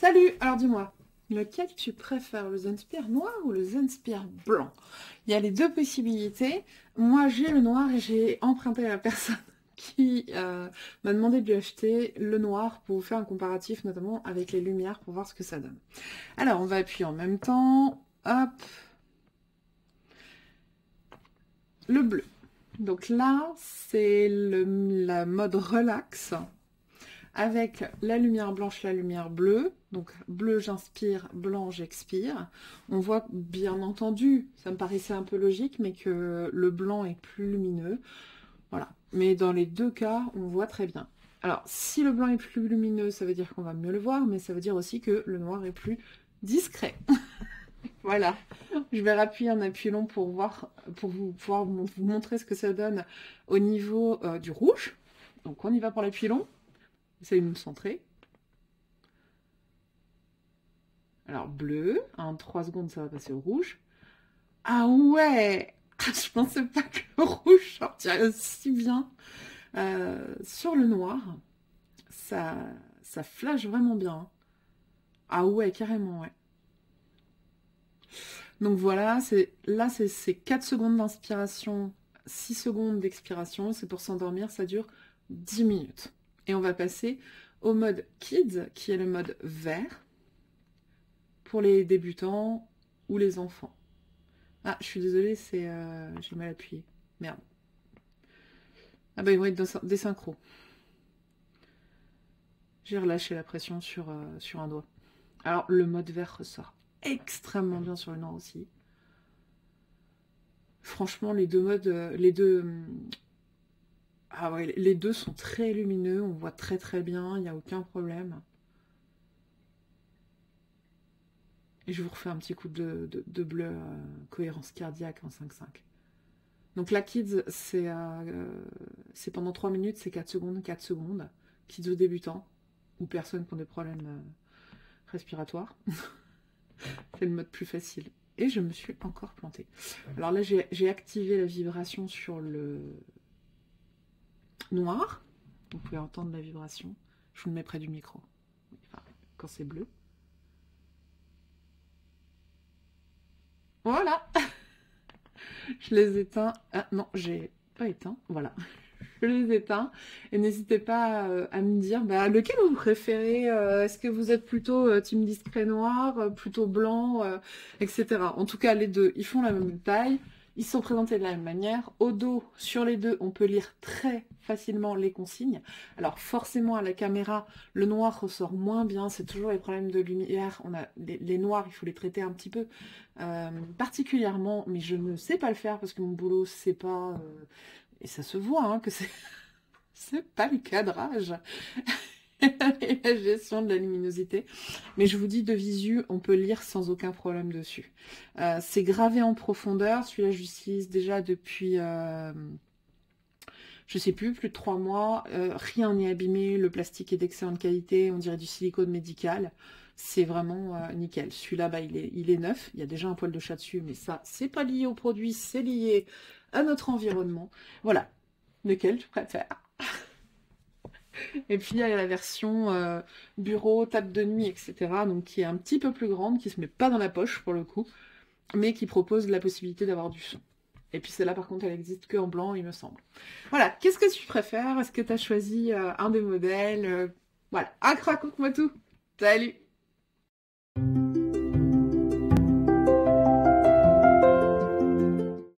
Salut, alors dis-moi, lequel tu préfères, le Zenspire noir ou le Zenspire blanc? Il y a les deux possibilités. Moi, j'ai le noir et j'ai emprunté à la personne qui m'a demandé de lui acheter le noir pour faire un comparatif, notamment avec les lumières, pour voir ce que ça donne. Alors, on va appuyer en même temps. Hop, le bleu. Donc là, c'est la mode relax, avec la lumière blanche, la lumière bleue. Donc bleu j'inspire, blanc j'expire. On voit bien entendu, ça me paraissait un peu logique, mais que le blanc est plus lumineux. Voilà. Mais dans les deux cas, on voit très bien. Alors, si le blanc est plus lumineux, ça veut dire qu'on va mieux le voir, mais ça veut dire aussi que le noir est plus discret. Voilà. Je vais appuyer en appui long pour voir, pour pouvoir vous montrer ce que ça donne au niveau du rouge. Donc on y va pour l'appui long. Essayez de me centrer. Alors, bleu. En 3 secondes, ça va passer au rouge. Ah ouais! Je pensais pas que le rouge sortirait aussi bien. Sur le noir, ça flash vraiment bien. Ah ouais, carrément, ouais. Donc voilà, là, c'est 4 secondes d'inspiration, 6 secondes d'expiration. C'est pour s'endormir, ça dure 10 minutes. Et on va passer au mode Kids, qui est le mode vert, pour les débutants ou les enfants. Ah, je suis désolée, j'ai mal appuyé. Merde. Ah bah ils vont être des synchros. J'ai relâché la pression sur un doigt. Alors, le mode vert ressort extrêmement bien sur le noir aussi. Franchement, les deux modes, ah ouais, les deux sont très lumineux, on voit très très bien, il n'y a aucun problème. Et je vous refais un petit coup de bleu, cohérence cardiaque en 5-5. Donc la Kids, c'est pendant 3 minutes, c'est 4 secondes, 4 secondes. Kids aux débutants, ou personnes qui ont des problèmes respiratoires. C'est le mode plus facile. Et je me suis encore plantée. Alors là, j'ai activé la vibration sur le noir. Vous pouvez entendre la vibration. Je vous le mets près du micro. Enfin, quand c'est bleu. Voilà. Je les éteins. Ah non, j'ai pas éteint. Voilà. Je les éteins. Et n'hésitez pas à me dire lequel vous préférez. Est-ce que vous êtes plutôt team discret noir, plutôt blanc, etc. En tout cas, les deux, ils font la même taille. Ils sont présentés de la même manière. Au dos, sur les deux, on peut lire très facilement les consignes. Alors forcément, à la caméra, le noir ressort moins bien. C'est toujours les problèmes de lumière. On a les noirs, il faut les traiter un petit peu particulièrement, mais je ne sais pas le faire parce que mon boulot, c'est pas... et ça se voit hein, que c'est pas le cadrage et la gestion de la luminosité. Mais je vous dis, de visu, on peut lire sans aucun problème dessus. C'est gravé en profondeur. Celui-là, j'utilise déjà depuis, je sais plus de 3 mois. Rien n'est abîmé. Le plastique est d'excellente qualité. On dirait du silicone médical. C'est vraiment nickel. Celui-là, il est neuf. Il y a déjà un poil de chat dessus, mais ça, c'est pas lié au produit, c'est lié à notre environnement. Voilà. Lequel tu préfères? Et puis il y a la version bureau, table de nuit, etc. Donc qui est un petit peu plus grande, qui se met pas dans la poche pour le coup, mais qui propose la possibilité d'avoir du son. Et puis celle-là par contre elle existe que en blanc il me semble. Voilà, qu'est-ce que tu préfères? Est-ce que tu as choisi un des modèles? Voilà, raconte-moi tout. Salut!